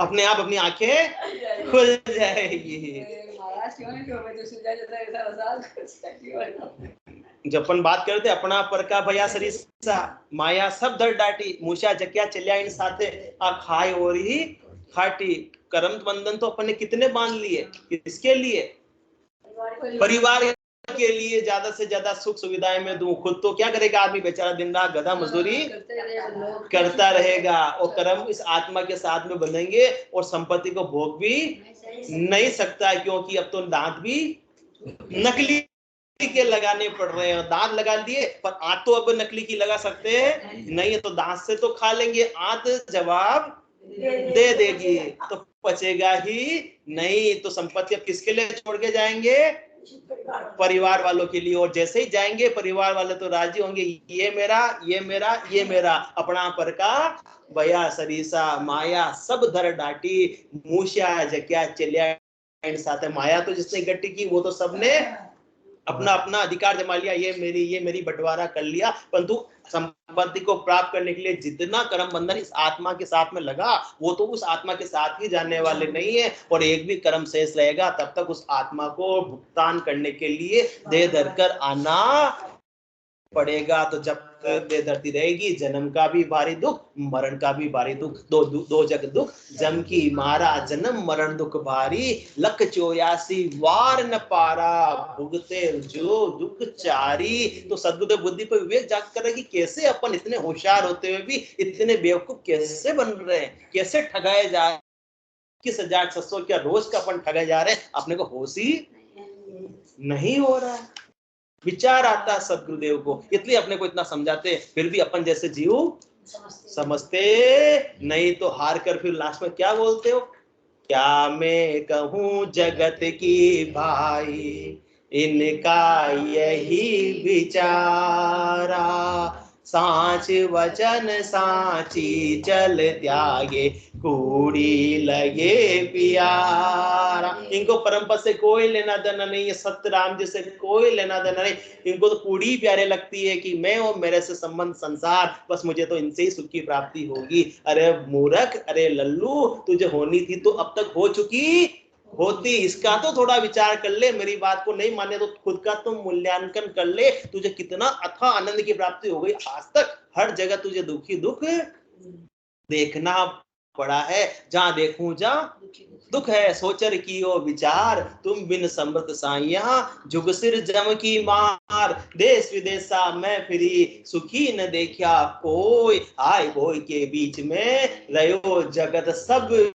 अपने आप अपनी आंखें खुल जाएगी। जब अपन बात करते अपना पर का भया सरीसा माया सब दर डाटी, मूषा जकिया चलिया इन साथे आ खाए और ही खाटी। कर्म बंधन तो अपन ने कितने बांध लिए, किसके लिए? परिवार के लिए ज्यादा से ज्यादा सुख सुविधाएं में दूं, खुद तो क्या करेगा आदमी बेचारा, दिन रात गधा मजदूरी करता रहेगा। और कर्म इस आत्मा के साथ में बंधेंगे और संपत्ति को भोग भी नहीं सकता, क्योंकि अब तो दांत भी नकली के लगाने पड़ रहे हैं। दांत लगा दिए पर आंत तो अब नकली की लगा सकते हैं नहीं है, तो दांत से तो खा लेंगे, आंत जवाब दे देगी, तो बचेगा ही नहीं। तो संपत्ति अब किसके लिए छोड़ के जाएंगे? परिवार वालों के लिए। और जैसे ही जाएंगे परिवार वाले तो राजी होंगे, ये मेरा, ये मेरा, ये मेरा। अपना पर का भया सरीसा माया सब धर डाटी, मूषा जक्या चलिया इन साथे। माया तो जिसने इकट्ठी की वो तो सबने अपना अपना अधिकार जमा लिया, ये मेरी बंटवारा कर लिया। परंतु संपत्ति को प्राप्त करने के लिए जितना कर्म बंधन इस आत्मा के साथ में लगा, वो तो उस आत्मा के साथ ही जाने वाले नहीं है। और एक भी कर्म शेष रहेगा तब तक उस आत्मा को भुगतान करने के लिए दे धरकर आना पड़ेगा। तो जब दे धरती रहेगी, जन्म का भी भारी दुख, मरण का भी भारी दुख। दो जग दुख जम की मारा, जन्म मरण दुख भारी। लख 84 वार न पारा, भुगते जो दुख चारी। तो सद्गुरुदेव बुद्धि पर विवेक जाग कर रहे कि कैसे अपन इतने होशियार होते हुए भी इतने बेवकूफ कैसे बन रहे हैं, कैसे ठगाए जा रहे। 21,600 क्या रोज का अपन ठगाए जा रहे हैं, अपने को होश ही नहीं हो रहा है। विचार आता है सदगुरुदेव को, इसलिए अपने को इतना समझाते, फिर भी अपन जैसे जीव समझते नहीं। तो हार कर फिर लास्ट में क्या बोलते हो? क्या मैं कहूँ जगत की भाई, इनका यही विचारा। सांच वचन सांची चल त्यागे, कूड़ी लगे प्यारा। इनको परंपरा से कोई लेना देना नहीं है, सत्य राम जी से कोई लेना देना नहीं। इनको तो कूड़ी प्यारे लगती है कि मैं और मेरे से संबंध संसार, बस मुझे तो इनसे ही सुख की प्राप्ति होगी। अरे मूर्ख, अरे लल्लू, तुझे होनी थी तो अब तक हो चुकी होती। इसका तो थोड़ा विचार कर ले, मेरी बात को नहीं माने तो खुद का तो मूल्यांकन कर ले। तुझे कितना अथाह आनंद की प्राप्ति हो गई, आज तक हर जगह तुझे दुखी दुख देखना पड़ा है। जहां देखूं जहां दुख है, सोचर कियो विचार, तुम बिन समृत साइया, जुग सिर जम की मार। देश विदेशा मैं फिरी, सुखी न देखा कोई, आय भोय के बीच में रहो जगत सब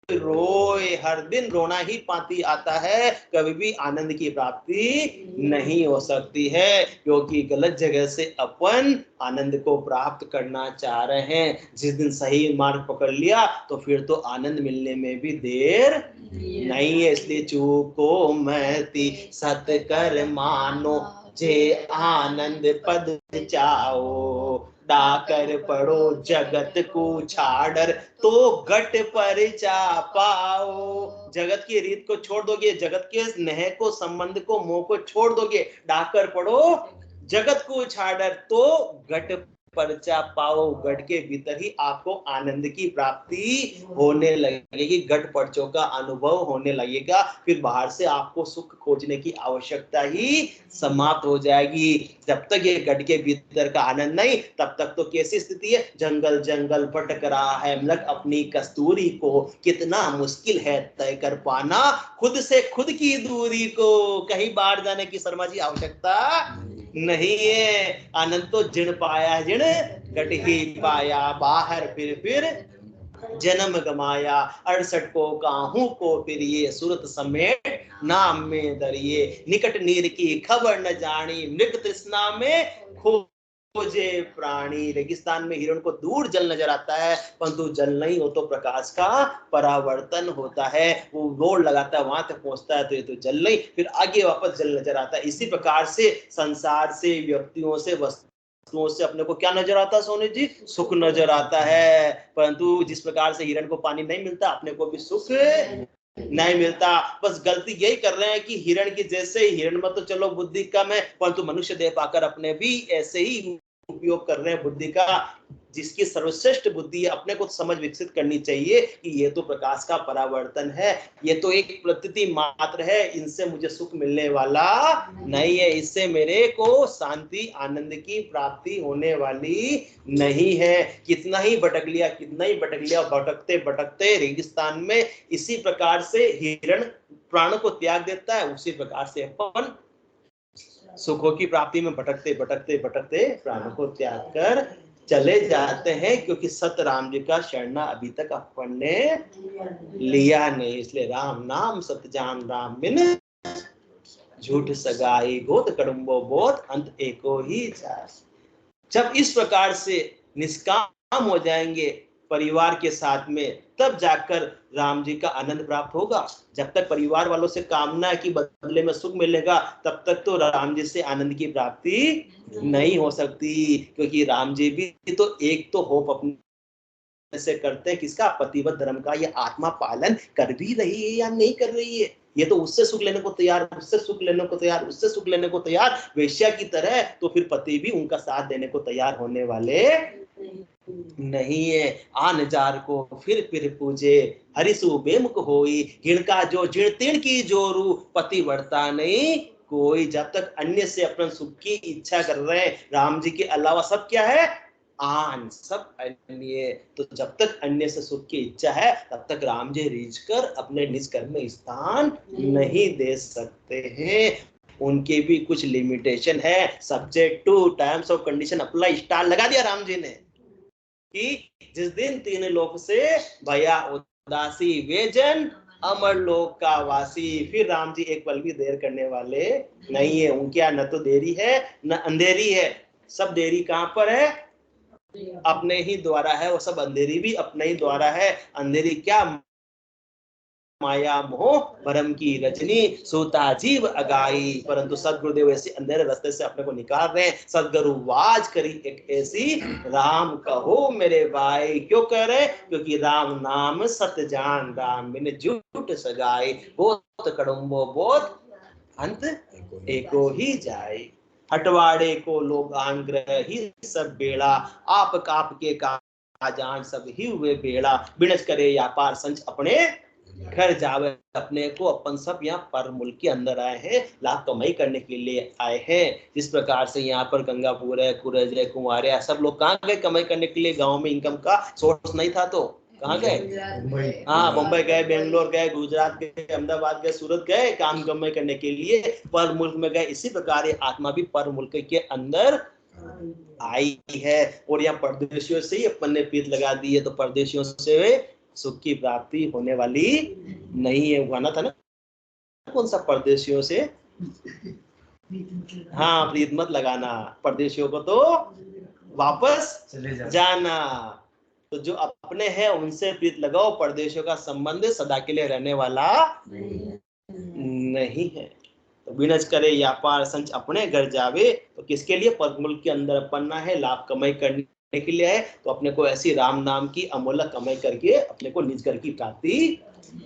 रोए। हर दिन रोना ही पाती आता है, कभी भी आनंद की प्राप्ति नहीं हो सकती है, क्योंकि गलत जगह से अपन आनंद को प्राप्त करना चाह रहे हैं। जिस दिन सही मार्ग पकड़ लिया तो फिर तो आनंद मिलने में भी देर नहीं है। इसलिए चूको महती सत कर मानो, जे आनंद पद चाओ, डाकर पड़ो जगत को छाड़र, तो गट पर चा पाओ। जगत की रीत को छोड़ दोगे, जगत के नेह को, संबंध को, मोह को छोड़ दोगे, डाकर पड़ो जगत को छाड़र, तो गट परचा पाओ। गढ़ के भीतर ही आपको आनंद की प्राप्ति होने लगेगी, गढ़ पर्चों का अनुभव होने लगेगा। फिर बाहर से आपको सुख खोजने की आवश्यकता ही समाप्त हो जाएगी। जब तक ये गढ़ के भीतर का आनंद नहीं, तब तक तो कैसी स्थिति है, जंगल जंगल भटक रहा है मृग अपनी कस्तूरी को, कितना मुश्किल है तय कर पाना खुद से खुद की दूरी को। कहीं बाहर जाने की शर्मा जी आवश्यकता नहीं है। आनंद तो जिण पाया जिण घट ही पाया, बाहर फिर जन्म गमाया, 68 को काहू को फिर ये सूरत समेट नाम में दरिए, निकट नीर की खबर न जानी, मृग तृष्णा में खोजे प्राणी। रेगिस्तान में हिरण को दूर जल नजर आता है, परंतु जल नहीं हो तो प्रकाश का परावर्तन होता है, वो दौड़ लगाता है, वहां तक पहुंचता है तो ये तो जल नहीं, फिर आगे वापस जल नजर आता है। इसी प्रकार से संसार से, व्यक्तियों से, वस्तुओं से अपने को क्या नजर आता है सोनी जी? सुख नजर आता है। परंतु जिस प्रकार से हिरण को पानी नहीं मिलता, अपने को भी सुख नहीं मिलता। बस गलती यही कर रहे हैं कि हिरण की जैसे, हिरण में तो चलो बुद्धि कम है, परंतु मनुष्य देह पाकर अपने भी ऐसे ही उपयोग कर रहे हैं बुद्धि का। जिसकी सर्वश्रेष्ठ बुद्धि है, अपने को समझ विकसित करनी चाहिए कि ये तो प्रकाश का परावर्तन है, ये तो एक प्रतीति मात्र है, इनसे मुझे सुख मिलने वाला नहीं है, इससे मेरे को शांति आनंद की प्राप्ति होने वाली नहीं है। कितना ही भटक लिया, कितना ही भटक लिया, भटकते भटकते रेगिस्तान में इसी प्रकार से हिरण प्राण को त्याग देता है, उसी प्रकार से अपन सुखों की प्राप्ति में भटकते भटकते भटकते प्राण को त्याग कर चले जाते हैं, क्योंकि सत राम जी का शरणा अभी तक अपन ने लिया नहीं। इसलिए राम नाम सत जान, राम बिन झूठ सगाई, गोत कड़ुम्बो बोध, अंत एको ही जाय। जब इस प्रकार से निष्काम हो जाएंगे परिवार के साथ में, तब जाकर राम जी का आनंद प्राप्त होगा। जब तक परिवार वालों से कामना है कि बदले में सुख मिलेगा, तब तक तो राम जी से आनंद की प्राप्ति नहीं हो सकती, क्योंकि राम जी भी तो एक तो होप अपने से करते हैं, किसका? पतिव्रत धर्म का। ये आत्मा पालन कर भी रही है या नहीं कर रही है? ये तो उससे सुख लेने को तैयार, उससे सुख लेने को तैयार, उससे सुख लेने को तैयार, वेश्या की तरह। तो फिर पति भी उनका साथ देने को तैयार होने वाले नहीं है। आन जार को फिर पूजे, हरिसु बेमुख होई, हिणका जो जिणतीण की जोरू, पति बढ़ता नहीं कोई। जब तक अन्य से अपने सुख की इच्छा कर रहे हैं, राम जी के अलावा सब क्या है? आन, सब अन्य। तो जब तक अन्य से सुख की इच्छा है, तब तक राम जी रीझ कर अपने निज कर्म में स्थान नहीं दे सकते हैं। उनके भी कुछ लिमिटेशन है। Subject to terms of condition apply, star लगा दिया राम जी ने कि जिस दिन तीन लोक से भया उदासी, वे जन अमर लोक का वासी। फिर राम जी एक पल भी देर करने वाले नहीं है। उनके यहाँ न तो देरी है न अंधेरी है। सब देरी कहाँ पर है? अपने ही द्वारा है। वो सब अंधेरी भी अपने ही द्वारा है। अंधेरी क्या? माया मोह भरम की रजनी, सोता जीव अगाई। परंतु सदगुरुदेव ऐसे अंधेरे रास्ते से अपने को निकाल रहे हैं। सदगुरु वाज करी एक ऐसी, राम कहो मेरे भाई। क्यों कह रहे? क्योंकि राम नाम सत जान, राम बिन झूठ सगाई, बहुत कड़ुम्बो बहुत, अंत एको ही जाए। हटवाड़े को लोग आंग्रह ही सब बेड़ा, आप काप के का जान सब ही हुए बेड़ा। बिनच करे या पार संच अपने घर जावे। अपने को अपन सब यहाँ पर मुल्क के अंदर आए हैं, लाभ कमाई करने के लिए आए हैं। जिस प्रकार से यहाँ पर गंगापुर है, कुरज है, कुमार है, सब लोग कहाँ गए कमाई करने के लिए? गांव में इनकम का सोर्स नहीं था तो कहाँ गए? हाँ, मुंबई गए, बेंगलोर गए, गुजरात गए, अहमदाबाद गए, सूरत गए काम कमाई करने के लिए, पर मुल्क में गए। इसी प्रकार आत्मा भी पर मुल्क के अंदर आई है। और यहाँ परदेशियों से ही अपन ने पीत लगा दी है, तो परदेशियों से सुख की प्राप्ति होने वाली नहीं है। गाना था ना, कौन सा? परदेशियों से हाँ प्रीत मत लगाना, परदेशियों को तो वापस जाना। तो जो अपने हैं उनसे प्रीत लगाओ, परदेशियों का संबंध सदा के लिए रहने वाला नहीं है। तो बिनज करे व्यापार संच अपने घर जावे, तो किसके लिए? परमुल के अंदर अपना है, लाभ कमाई करने के लिए है। तो अपने को ऐसी राम नाम की अमूल्य कमाई करके अपने को निज घर की प्राप्ति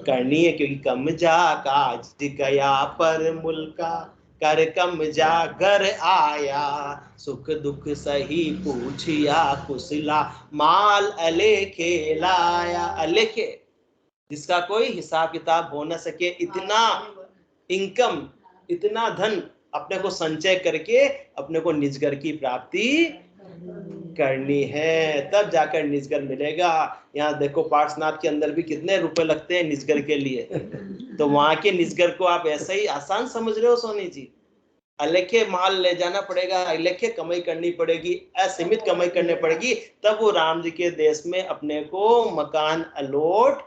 करनी है, क्योंकि कम जा काज गया पर मुल्का, कर कम जा घर आया, सुख दुख सही पूछिया कुशला, माल अलेखे लाया। अलेखे, जिसका कोई हिसाब किताब हो न सके, इतना इनकम, इतना धन अपने को संचय करके अपने को निजगर की प्राप्ति करनी है, तब जाकर निजगर मिलेगा। यहाँ देखो पार्श्वनाथ के अंदर भी कितने रुपए लगते हैं निजगर के लिए, तो वहां के निजगर को आप ऐसा ही आसान समझ रहे हो सोनी जी? अलेखे माल ले जाना पड़ेगा, अलेखे कमाई करनी पड़ेगी, असीमित कमाई करनी पड़ेगी, तब वो राम जी के देश में अपने को मकान अलॉट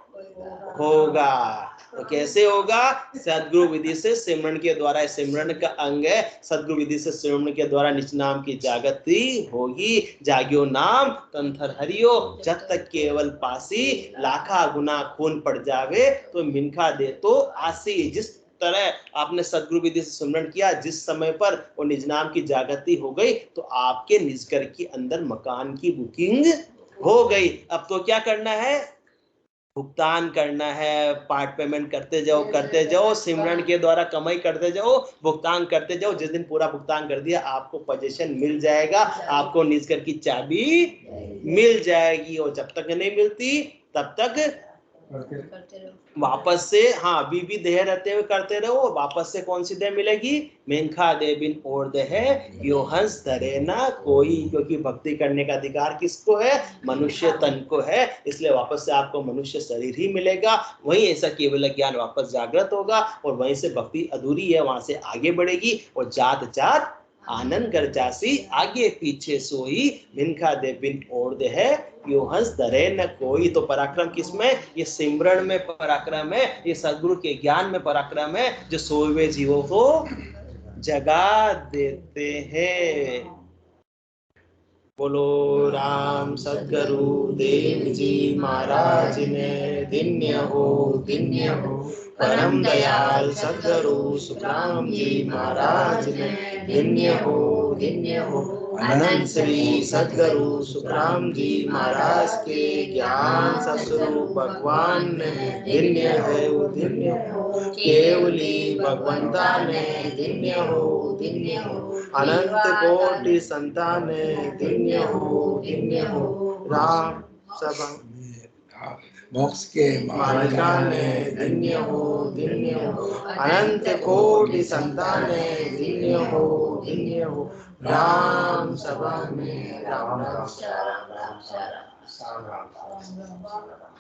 होगा। तो कैसे होगा? सदगुरु विधि से सिमरन के द्वारा, सिमरन का अंग है, सदगुरु विधि से सिमरन के द्वारा निज नाम की जागृति होगी। जाग्यो नाम तंथर हरियो, जब तक केवल पासी, लाखा गुना खून पड़ जावे तो मिनखा दे तो आसी। जिस तरह आपने सदगुरु विधि से सिमरन किया, जिस समय पर वो निज नाम की जागृति हो गई, तो आपके निजगर के अंदर मकान की बुकिंग हो गई। अब तो क्या करना है? भुगतान करना है, पार्ट पेमेंट करते जाओ, सिमरन के द्वारा कमाई करते जाओ, भुगतान करते जाओ। जिस दिन पूरा भुगतान कर दिया, आपको पोजीशन मिल जाएगा, आपको निजगर की चाबी मिल जाएगी। और जब तक नहीं मिलती तब तक वापस से, हाँ, बीबी देह रहते हुए करते रहो। वापस से कौन सी देह मिलेगी? मेंखा दे बिन और देह यो हंस धरे ना कोई, क्योंकि भक्ति करने का अधिकार किसको है? मनुष्य तन को है। इसलिए वापस से आपको मनुष्य शरीर ही मिलेगा, वहीं ऐसा केवल ज्ञान वापस जागृत होगा, और वहीं से भक्ति अधूरी है, वहां से आगे बढ़ेगी। और जात जात आनंद कर जासी, आगे पीछे सोई, भिनखा दे बिन और दे है यो हंस धरे न कोई। तो पराक्रम किसमें? ये सिमरन में पराक्रम है, ये सदगुरु के ज्ञान में पराक्रम है, जो सोए हुए जीवों को जगा देते हैं। बोलो राम सदगुरु देव जी महाराज ने धन्य हो, धन्य हो। परम दयाल सदगुरु सुखराम जी महाराज ने धन्य हो, धन्य हो। अनंत श्री सदगुरु सुखराम जी महाराज के ज्ञान सतस्वरूप भगवान ने धन्य हो, धन्य हो। केवली भगवंता ने धन्य हो, धन्य हो। अनंत कोटि संतान धन्य हो, धन्य हो। राम सभा मोक्ष के मालिका ने धन्य हो, धन्य हो। अनंत कोटि संतान धन्य हो, धन्य हो। राम सभा में राम राम राम राम राम राम राम।